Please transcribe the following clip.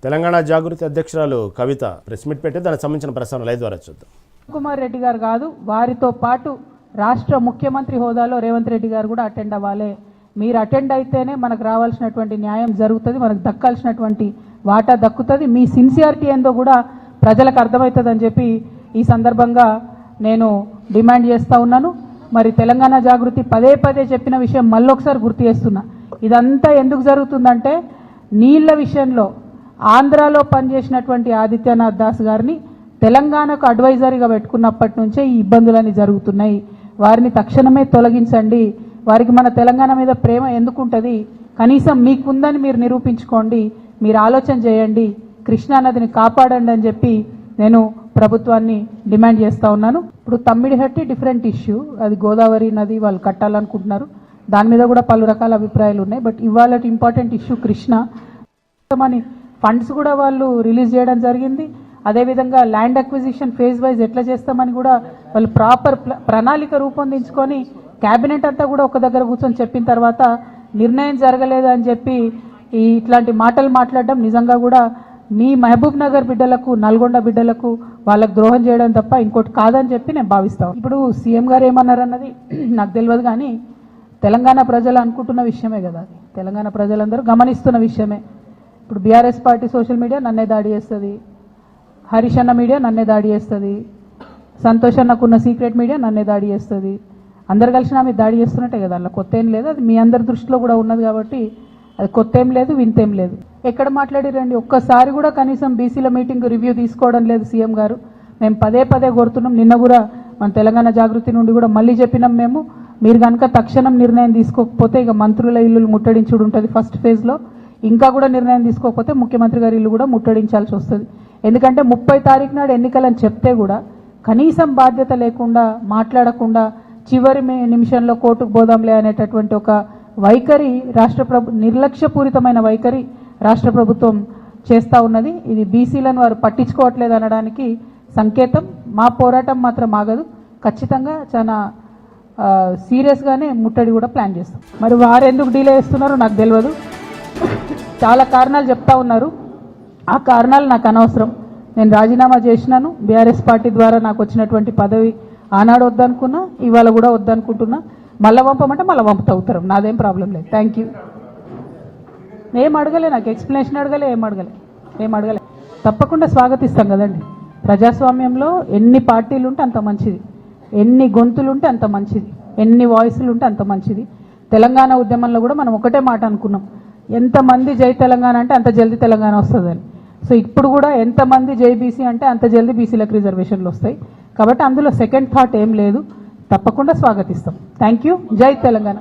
తెలంగాణ జాగృతి అధ్యక్షురాలు కవిత press meet పెట్టి దానికి సంబంధించిన ప్రస్తావన లైవ్ ద్వారా చూద్దాం. కుమార్ రెడ్డి గారు కాదు, వారితో పాటు రాష్ట్ర ముఖ్యమంత్రి హోదాలో రేవంత్ రెడ్డి గారు కూడా అటెండ్ అవ్వాలి. మీరు అటెండ్ అయితేనే మనకు రావాల్సినటువంటి న్యాయం జరుగుతుంది, మనకు దక్కాల్సినటువంటి వాటా దక్కుతుంది, మీ సిన్సియారిటీ ఏందో కూడా ప్రజలకు అర్థమవుతుందని చెప్పి ఈ సందర్భంగా నేను డిమాండ్ చేస్తూ ఉన్నాను. మరి తెలంగాణ జాగృతి పదే పదే చెప్పిన విషయం మళ్ళొకసారి గుర్తు చేస్తున్నా. ఇదంతా ఎందుకు జరుగుతుందంటే నీళ్ల విషయంలో ఆంధ్రాలో పనిచేసినటువంటి ఆదిత్యనాథ్ దాస్ గారిని తెలంగాణకు అడ్వైజరీగా పెట్టుకున్నప్పటి నుంచే ఈ ఇబ్బందులన్నీ జరుగుతున్నాయి. వారిని తక్షణమే తొలగించండి. వారికి మన తెలంగాణ మీద ప్రేమ ఎందుకుంటుంది, కనీసం మీకుందని మీరు నిరూపించుకోండి, మీరు ఆలోచన చేయండి, కృష్ణానదిని కాపాడండి అని చెప్పి నేను ప్రభుత్వాన్ని డిమాండ్ చేస్తూ ఉన్నాను. ఇప్పుడు తమ్మిడిహట్టి డిఫరెంట్ ఇష్యూ, అది గోదావరి నది వాళ్ళు కట్టాలనుకుంటున్నారు, దాని మీద కూడా పలు రకాల అభిప్రాయాలు ఉన్నాయి. బట్ ఇవాళ ఇంపార్టెంట్ ఇష్యూ కృష్ణ అని ఫండ్స్ కూడా వాళ్ళు రిలీజ్ చేయడం జరిగింది. అదేవిధంగా ల్యాండ్ అక్విజిషన్ ఫేజ్ వైజ్ ఎట్లా చేస్తామని కూడా వాళ్ళు ప్రాపర్ ప్రణాళిక రూపొందించుకొని క్యాబినెట్ అంతా కూడా ఒక దగ్గర కూర్చొని చెప్పిన తర్వాత నిర్ణయం జరగలేదు అని చెప్పి ఇట్లాంటి మాటలు మాట్లాడడం నిజంగా కూడా మీ మహబూబ్ నగర్ బిడ్డలకు, నల్గొండ బిడ్డలకు వాళ్ళకు ద్రోహం చేయడం తప్ప ఇంకోటి కాదని చెప్పి నేను భావిస్తాను. ఇప్పుడు సీఎం గారు ఏమన్నారన్నది నాకు తెలియదు, కానీ తెలంగాణ ప్రజలు అనుకుంటున్న విషయమే కదా, అది తెలంగాణ ప్రజలందరూ గమనిస్తున్న విషయమే. ఇప్పుడు బీఆర్ఎస్ పార్టీ సోషల్ మీడియా నన్నే దాడి చేస్తుంది, హరీష్ అన్న మీడియా నన్నే దాడి చేస్తుంది, సంతోష్ అన్నకున్న సీక్రెట్ మీడియా నన్నే దాడి చేస్తుంది, అందరు కలిసి నా మీద దాడి చేస్తున్నట్టే కదా, అలా కొత్త ఏం లేదు, అది మీ అందరి దృష్టిలో కూడా ఉన్నది కాబట్టి అది కొత్త ఏం లేదు, వింతేం లేదు. ఎక్కడ మాట్లాడిరండి, ఒక్కసారి కూడా కనీసం బీసీల మీటింగ్ రివ్యూ తీసుకోవడం లేదు సీఎం గారు. మేము పదే పదే కోరుతున్నాం, నిన్న కూడా మన తెలంగాణ జాగృతి నుండి కూడా మళ్ళీ చెప్పినాం మేము, మీరు కనుక తక్షణం నిర్ణయం తీసుకోకపోతే ఇక మంత్రుల ఇల్లు ముట్టడించుడు ఉంటుంది ఫస్ట్ ఫేజ్లో, ఇంకా కూడా నిర్ణయం తీసుకోకపోతే ముఖ్యమంత్రి గారి ఇల్లు కూడా ముట్టడించాల్సి వస్తుంది. ఎందుకంటే 30 తారీఖు నాడు ఎన్నికలని చెప్తే కూడా కనీసం బాధ్యత లేకుండా మాట్లాడకుండా చివరి నిమిషంలో కోర్టుకు పోదాంలే అనేటటువంటి ఒక వైఖరి నిర్లక్ష్యపూరితమైన వైఖరి రాష్ట్ర ప్రభుత్వం చేస్తూ ఉన్నది. ఇది బీసీలను వారు పట్టించుకోవట్లేదు అనడానికి సంకేతం. మా పోరాటం మాత్రం ఆగదు, ఖచ్చితంగా చాలా సీరియస్గానే ముట్టడి కూడా ప్లాన్ చేస్తాం. మరి వారు ఎందుకు డిలే చేస్తున్నారో నాకు తెలియదు, చాలా కారణాలు చెప్తా ఉన్నారు. ఆ కారణాలు నాకు అనవసరం. నేను రాజీనామా చేసినాను, బీఆర్ఎస్ పార్టీ ద్వారా నాకు వచ్చినటువంటి పదవి ఆనాడు వద్దనుకున్నా, ఇవాళ కూడా వద్దనుకుంటున్నా. మళ్ళీ పంపమంటే మళ్ళీ పంపుతా ఉత్తరం, నాదేం ప్రాబ్లం లేదు. Thank you. ఏం అడగలే, నాకు ఎక్స్ప్లెనేషన్ అడగలే, ఏం అడగలే. తప్పకుండా స్వాగతిస్తాం కదండి. ప్రజాస్వామ్యంలో ఎన్ని పార్టీలు ఉంటే అంత మంచిది, ఎన్ని గొంతులు ఉంటే అంత మంచిది, ఎన్ని వాయిస్లు ఉంటే అంత మంచిది. తెలంగాణ ఉద్యమంలో కూడా మనం ఒకటే మాట అనుకున్నాం, ఎంతమంది జై తెలంగాణ అంటే అంత జల్దీ తెలంగాణ వస్తుందని. సో ఇప్పుడు కూడా ఎంతమంది జై బీసీ అంటే అంత జల్దీ బీసీలకు రిజర్వేషన్లు వస్తాయి. కాబట్టి అందులో సెకండ్ థాట్ ఏం లేదు, తప్పకుండా స్వాగతిస్తాం. Thank you. జై తెలంగాణ.